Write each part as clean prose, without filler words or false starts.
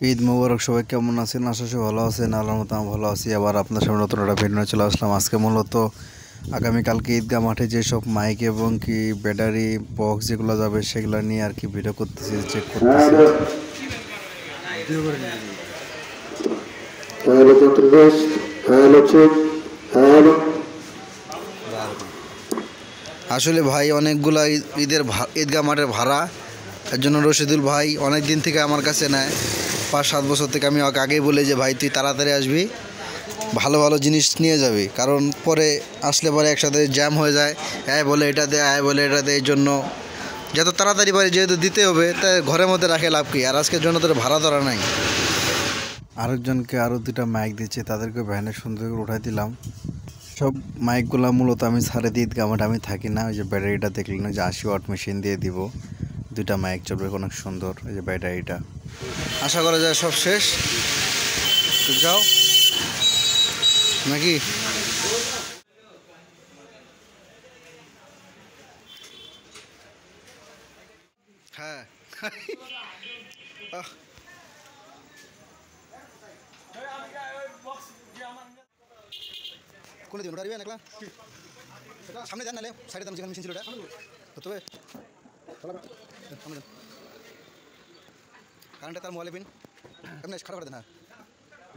ঈদ মোবারক সবাই, কেমন আছেন? আশা করি ভালো আছেন। আল্লাহর মতো আমি ভালো আছি। আবার আপনার সামনে নতুন একটা ভিডিও চলে আসলাম। আজকে মূলত আগামীকালকে ঈদগাহ মাঠে যেসব মাইক এবং কি ব্যাটারি বক্স যেগুলো যাবে সেগুলো নিয়ে আর কি ভিডিও করতেছি, চেক করতেছি। আসলে ভাই অনেকগুলা ঈদগাহ মাঠের ভাড়া, এর জন্য রশিদুল ভাই অনেক দিন থেকে আমার কাছে নেয়। 5-7 বছর থেকে আমি ওকে আগেই বলি যে ভাই তুই তাড়াতাড়ি আসবি, ভালো ভালো জিনিস নিয়ে যাবি, কারণ পরে আসলে পরে একসাথে জ্যাম হয়ে যায়। বলে এটা দে, বলে এটা দে, এই জন্য যত তাড়াতাড়ি পারি যেহেতু দিতে হবে, তাই ঘরের মধ্যে রাখে লাভ কি। আর আজকের জন্য তোর ভাড়া ধরা নাই। আরেকজনকে আরও 2টা মাইক দিচ্ছে, তাদেরকে ভ্যানে সুন্দর করে উঠাই দিলাম। সব মাইকগুলো মূলত আমি ছাড়ে দিই ঈদগাহ মাঠে, আমি থাকি না। ওই যে ব্যাটারিটা দেখলেন না, যে 80 ওয়াট মেশিন দিয়ে দিব। 2টা মাইক চলবে অনেক সুন্দর। এই যে ব্যাটারিটা, আশা করা যায় সব শেষ। তো যাও নাকি। হ্যাঁ কোন দিন উঠারিবেন একলা সামনে দেন, নালে সাইডে দেন যেখানে মেশিন ছিল ওটা তো। তবে সামনে দেন, কারেন্টটা তার মোবাইলে পিন এমনি খারাপ করে দেন। হ্যাঁ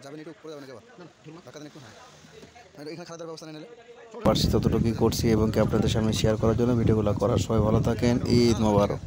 যাবেন, একটু উপরে যাবেন, একেবারে ধাক্কা দেন একটু। হ্যাঁ এখানে খারাপ ব্যবস্থা নিলে পারছি ততটুকুই করছি, এবং কি আপনাদের সামনে শেয়ার করার জন্য ভিডিওগুলো করার। সবাই ভালো থাকেন। ঈদ মোবারক।